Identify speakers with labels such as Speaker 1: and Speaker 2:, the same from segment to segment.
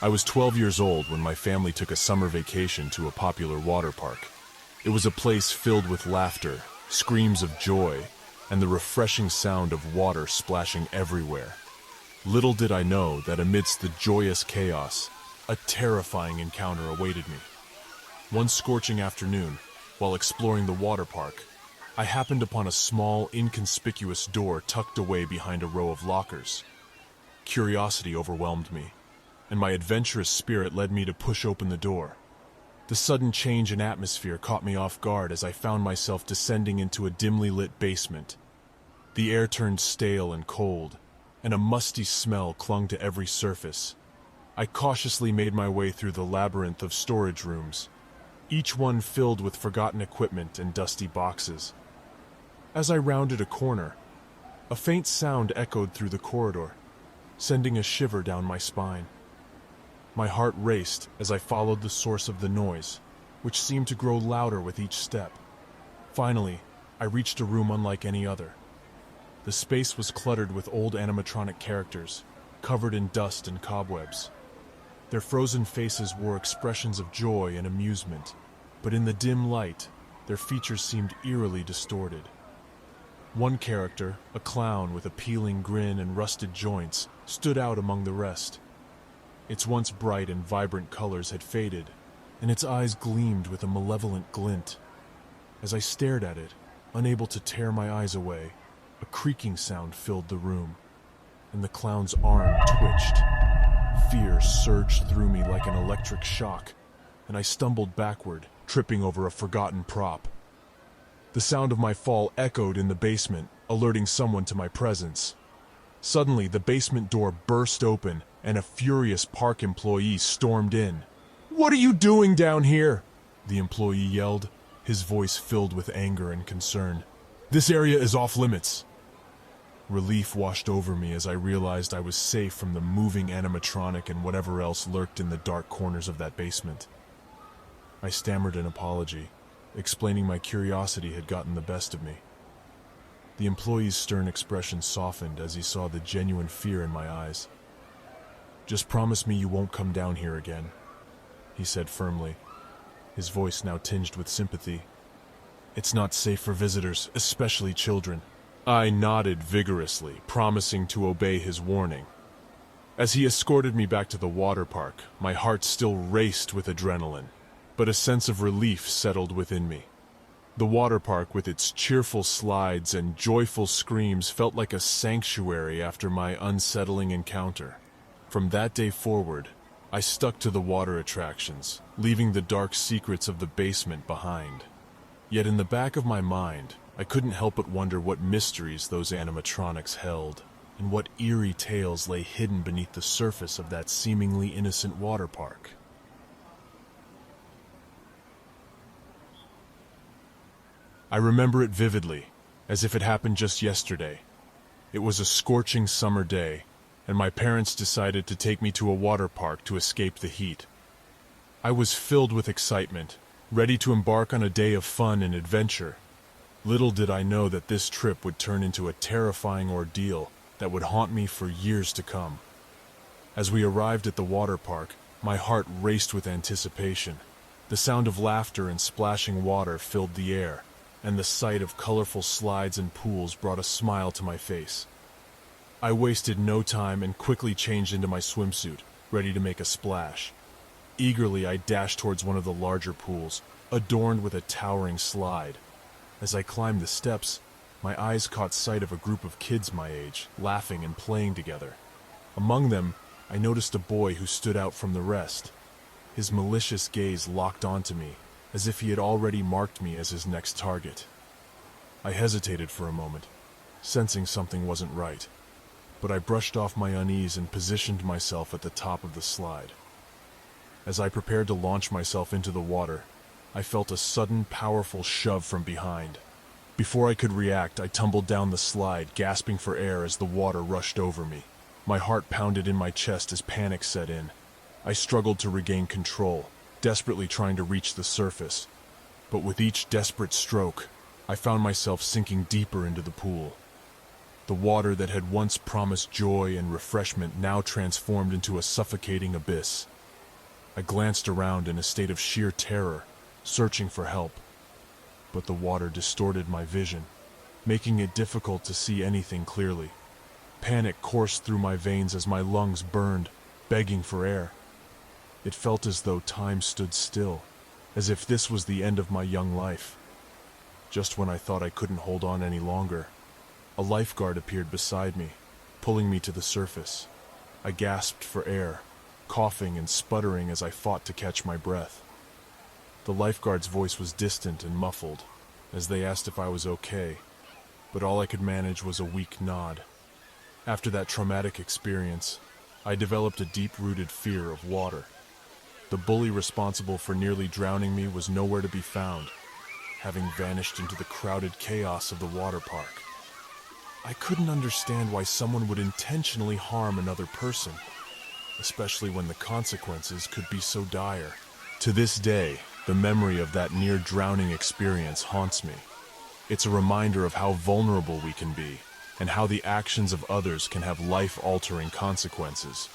Speaker 1: I was 12 years old when my family took a summer vacation to a popular water park. It was a place filled with laughter, screams of joy, and the refreshing sound of water splashing everywhere. Little did I know that amidst the joyous chaos, a terrifying encounter awaited me. One scorching afternoon, while exploring the water park, I happened upon a small, inconspicuous door tucked away behind a row of lockers. Curiosity overwhelmed me, and my adventurous spirit led me to push open the door. The sudden change in atmosphere caught me off guard as I found myself descending into a dimly lit basement. The air turned stale and cold, and a musty smell clung to every surface. I cautiously made my way through the labyrinth of storage rooms, each one filled with forgotten equipment and dusty boxes. As I rounded a corner, a faint sound echoed through the corridor, sending a shiver down my spine. My heart raced as I followed the source of the noise, which seemed to grow louder with each step. Finally, I reached a room unlike any other. The space was cluttered with old animatronic characters, covered in dust and cobwebs. Their frozen faces wore expressions of joy and amusement, but in the dim light, their features seemed eerily distorted. One character, a clown with a peeling grin and rusted joints, stood out among the rest. Its once bright and vibrant colors had faded, and its eyes gleamed with a malevolent glint. As I stared at it, unable to tear my eyes away, a creaking sound filled the room, and the clown's arm twitched. Fear surged through me like an electric shock, and I stumbled backward, tripping over a forgotten prop. The sound of my fall echoed in the basement, alerting someone to my presence. Suddenly, the basement door burst open, and a furious park employee stormed in. "What are you doing down here?" the employee yelled, his voice filled with anger and concern. "This area is off limits." Relief washed over me as I realized I was safe from the moving animatronic and whatever else lurked in the dark corners of that basement. I stammered an apology, explaining my curiosity had gotten the best of me. The employee's stern expression softened as he saw the genuine fear in my eyes. "Just promise me you won't come down here again," he said firmly, his voice now tinged with sympathy. "It's not safe for visitors, especially children." I nodded vigorously, promising to obey his warning. As he escorted me back to the water park, my heart still raced with adrenaline, but a sense of relief settled within me. The water park, with its cheerful slides and joyful screams, felt like a sanctuary after my unsettling encounter. From that day forward, I stuck to the water attractions, leaving the dark secrets of the basement behind. Yet in the back of my mind, I couldn't help but wonder what mysteries those animatronics held, and what eerie tales lay hidden beneath the surface of that seemingly innocent water park. I remember it vividly, as if it happened just yesterday. It was a scorching summer day, and my parents decided to take me to a water park to escape the heat. I was filled with excitement, ready to embark on a day of fun and adventure. Little did I know that this trip would turn into a terrifying ordeal that would haunt me for years to come. As we arrived at the water park, my heart raced with anticipation. The sound of laughter and splashing water filled the air, and the sight of colorful slides and pools brought a smile to my face. I wasted no time and quickly changed into my swimsuit, ready to make a splash. Eagerly, I dashed towards one of the larger pools, adorned with a towering slide. As I climbed the steps, my eyes caught sight of a group of kids my age, laughing and playing together. Among them, I noticed a boy who stood out from the rest. His malicious gaze locked onto me, as if he had already marked me as his next target. I hesitated for a moment, sensing something wasn't right, but I brushed off my unease and positioned myself at the top of the slide. As I prepared to launch myself into the water, I felt a sudden, powerful shove from behind. Before I could react, I tumbled down the slide, gasping for air as the water rushed over me. My heart pounded in my chest as panic set in. I struggled to regain control, desperately trying to reach the surface. But with each desperate stroke, I found myself sinking deeper into the pool. The water that had once promised joy and refreshment now transformed into a suffocating abyss. I glanced around in a state of sheer terror, searching for help. But the water distorted my vision, making it difficult to see anything clearly. Panic coursed through my veins as my lungs burned, begging for air. It felt as though time stood still, as if this was the end of my young life. Just when I thought I couldn't hold on any longer, a lifeguard appeared beside me, pulling me to the surface. I gasped for air, coughing and sputtering as I fought to catch my breath. The lifeguard's voice was distant and muffled, as they asked if I was okay, but all I could manage was a weak nod. After that traumatic experience, I developed a deep-rooted fear of water. The bully responsible for nearly drowning me was nowhere to be found, having vanished into the crowded chaos of the water park. I couldn't understand why someone would intentionally harm another person, especially when the consequences could be so dire. To this day, the memory of that near-drowning experience haunts me. It's a reminder of how vulnerable we can be, and how the actions of others can have life-altering consequences.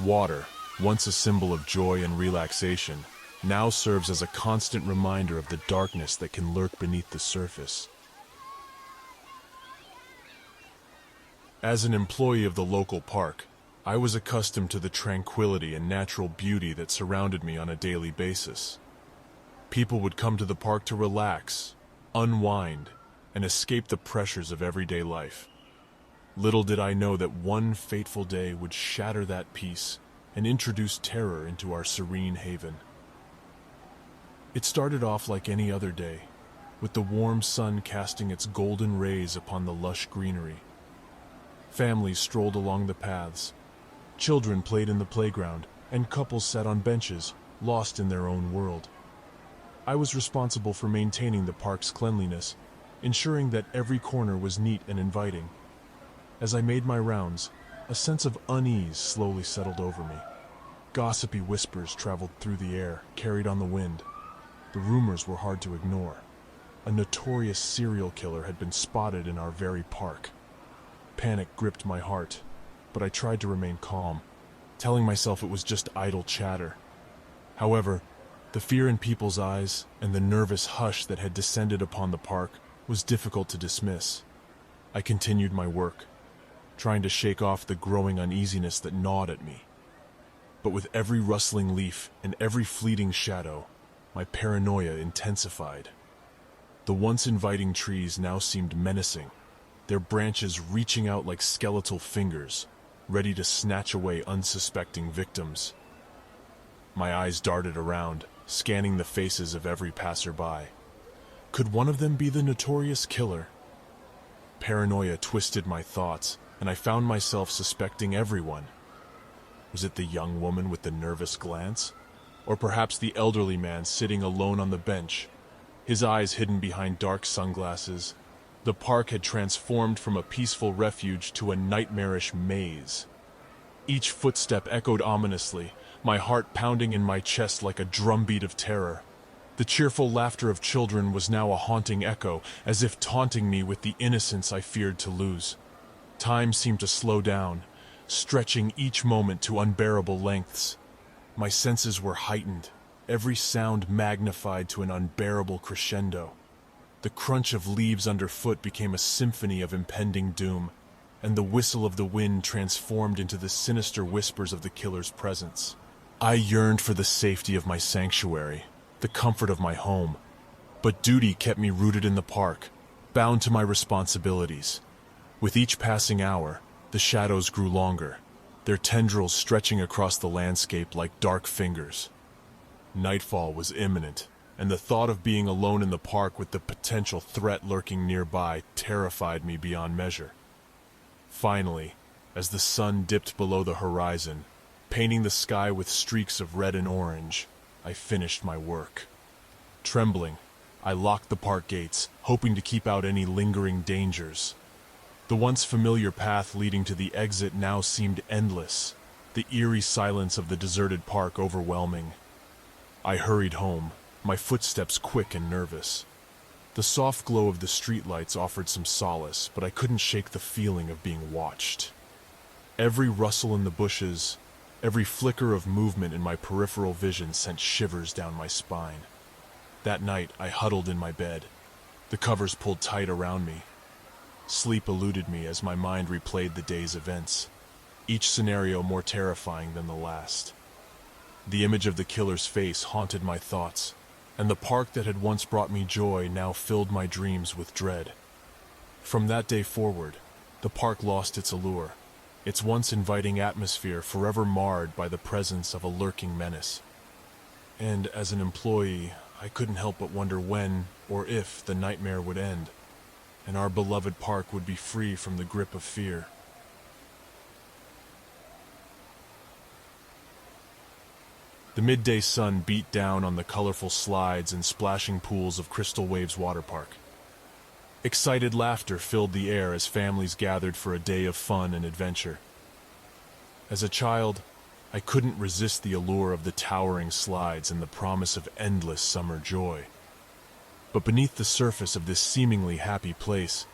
Speaker 1: Water, once a symbol of joy and relaxation, now serves as a constant reminder of the darkness that can lurk beneath the surface. As an employee of the local park, I was accustomed to the tranquility and natural beauty that surrounded me on a daily basis. People would come to the park to relax, unwind, and escape the pressures of everyday life. Little did I know that one fateful day would shatter that peace and introduce terror into our serene haven. It started off like any other day, with the warm sun casting its golden rays upon the lush greenery. Families strolled along the paths, children played in the playground, and couples sat on benches, lost in their own world. I was responsible for maintaining the park's cleanliness, ensuring that every corner was neat and inviting. As I made my rounds, a sense of unease slowly settled over me. Gossipy whispers traveled through the air, carried on the wind. The rumors were hard to ignore. A notorious serial killer had been spotted in our very park. Panic gripped my heart, but I tried to remain calm, telling myself it was just idle chatter. However, the fear in people's eyes and the nervous hush that had descended upon the park was difficult to dismiss. I continued my work, trying to shake off the growing uneasiness that gnawed at me. But with every rustling leaf and every fleeting shadow, my paranoia intensified. The once inviting trees now seemed menacing, their branches reaching out like skeletal fingers, ready to snatch away unsuspecting victims. My eyes darted around, scanning the faces of every passerby. Could one of them be the notorious killer? Paranoia twisted my thoughts, and I found myself suspecting everyone. Was it the young woman with the nervous glance? Or perhaps the elderly man sitting alone on the bench, his eyes hidden behind dark sunglasses? The park had transformed from a peaceful refuge to a nightmarish maze. Each footstep echoed ominously, my heart pounding in my chest like a drumbeat of terror. The cheerful laughter of children was now a haunting echo, as if taunting me with the innocence I feared to lose. Time seemed to slow down, stretching each moment to unbearable lengths. My senses were heightened, every sound magnified to an unbearable crescendo. The crunch of leaves underfoot became a symphony of impending doom, and the whistle of the wind transformed into the sinister whispers of the killer's presence. I yearned for the safety of my sanctuary, the comfort of my home, but duty kept me rooted in the park, bound to my responsibilities. With each passing hour, the shadows grew longer, their tendrils stretching across the landscape like dark fingers. Nightfall was imminent, and the thought of being alone in the park with the potential threat lurking nearby terrified me beyond measure. Finally, as the sun dipped below the horizon, painting the sky with streaks of red and orange, I finished my work. Trembling, I locked the park gates, hoping to keep out any lingering dangers. The once familiar path leading to the exit now seemed endless, the eerie silence of the deserted park overwhelming. I hurried home, my footsteps quick and nervous. The soft glow of the streetlights offered some solace, but I couldn't shake the feeling of being watched. Every rustle in the bushes, every flicker of movement in my peripheral vision sent shivers down my spine. That night, I huddled in my bed, the covers pulled tight around me. Sleep eluded me as my mind replayed the day's events, each scenario more terrifying than the last. The image of the killer's face haunted my thoughts, and the park that had once brought me joy now filled my dreams with dread. From that day forward, the park lost its allure, its once inviting atmosphere forever marred by the presence of a lurking menace. And as an employee, I couldn't help but wonder when or if the nightmare would end, and our beloved park would be free from the grip of fear. The midday sun beat down on the colorful slides and splashing pools of Crystal Waves Water Park. Excited laughter filled the air as families gathered for a day of fun and adventure. As a child, I couldn't resist the allure of the towering slides and the promise of endless summer joy. But beneath the surface of this seemingly happy place,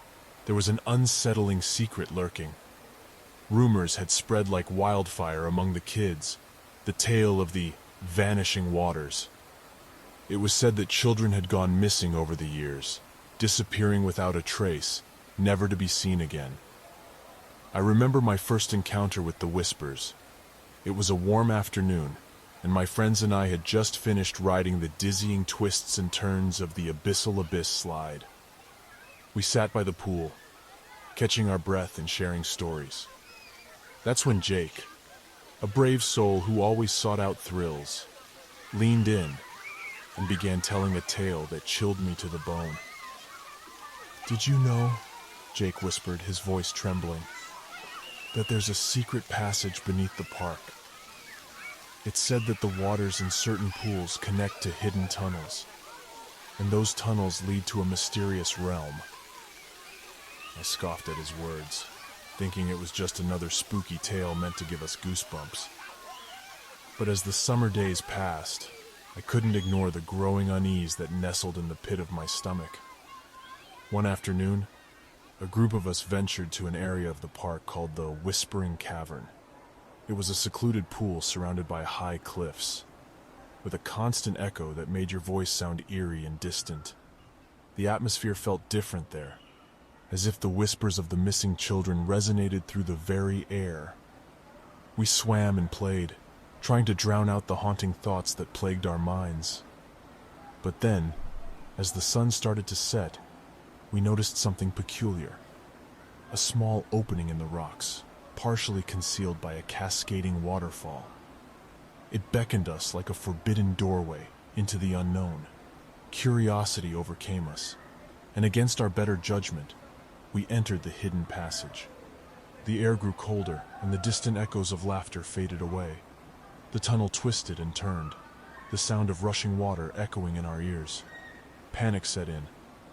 Speaker 1: there was an unsettling secret lurking. Rumors had spread like wildfire among the kids, the tale of the vanishing waters. It was said that children had gone missing over the years, disappearing without a trace, never to be seen again. I remember my first encounter with the whispers. It was a warm afternoon, and my friends and I had just finished riding the dizzying twists and turns of the Abyssal Abyss slide. We sat by the pool, catching our breath and sharing stories. That's when Jake, a brave soul who always sought out thrills, leaned in and began telling a tale that chilled me to the bone. "Did you know," Jake whispered, his voice trembling, "that there's a secret passage beneath the park? It's said that the waters in certain pools connect to hidden tunnels, and those tunnels lead to a mysterious realm." I scoffed at his words, thinking it was just another spooky tale meant to give us goosebumps. But as the summer days passed, I couldn't ignore the growing unease that nestled in the pit of my stomach. One afternoon, a group of us ventured to an area of the park called the Whispering Cavern. It was a secluded pool surrounded by high cliffs, with a constant echo that made your voice sound eerie and distant. The atmosphere felt different there, as if the whispers of the missing children resonated through the very air. We swam and played, trying to drown out the haunting thoughts that plagued our minds. But then, as the sun started to set, we noticed something peculiar. A small opening in the rocks, partially concealed by a cascading waterfall. It beckoned us like a forbidden doorway into the unknown. Curiosity overcame us, and against our better judgment, we entered the hidden passage. The air grew colder, and the distant echoes of laughter faded away. The tunnel twisted and turned, the sound of rushing water echoing in our ears. Panic set in,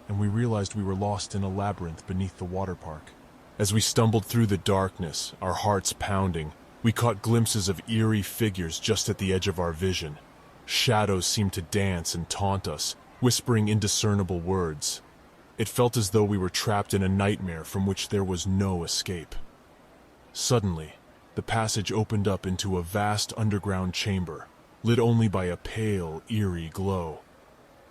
Speaker 1: and we realized we were lost in a labyrinth beneath the water park. As we stumbled through the darkness, our hearts pounding, we caught glimpses of eerie figures just at the edge of our vision. Shadows seemed to dance and taunt us, whispering indiscernible words. It felt as though we were trapped in a nightmare from which there was no escape. Suddenly, the passage opened up into a vast underground chamber, lit only by a pale, eerie glow.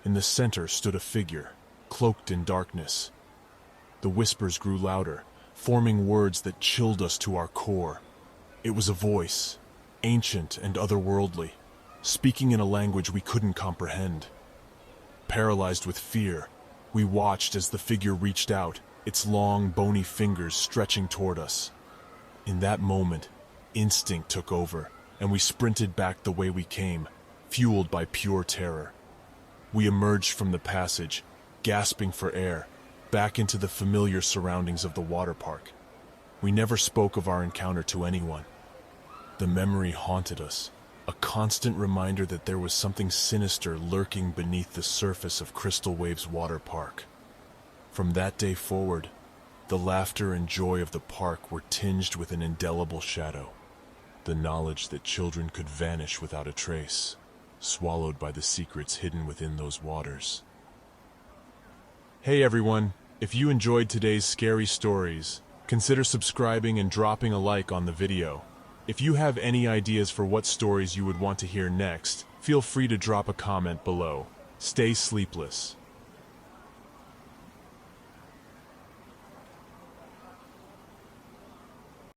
Speaker 1: In the center stood a figure, cloaked in darkness. The whispers grew louder, forming words that chilled us to our core. It was a voice, ancient and otherworldly, speaking in a language we couldn't comprehend. Paralyzed with fear, we watched as the figure reached out, its long, bony fingers stretching toward us. In that moment, instinct took over, and we sprinted back the way we came, fueled by pure terror. We emerged from the passage, gasping for air, back into the familiar surroundings of the water park. We never spoke of our encounter to anyone. The memory haunted us, a constant reminder that there was something sinister lurking beneath the surface of Crystal Waves Water Park. From that day forward, the laughter and joy of the park were tinged with an indelible shadow. The knowledge that children could vanish without a trace, swallowed by the secrets hidden within those waters. Hey everyone, if you enjoyed today's scary stories, consider subscribing and dropping a like on the video. If you have any ideas for what stories you would want to hear next, feel free to drop a comment below. Stay sleepless.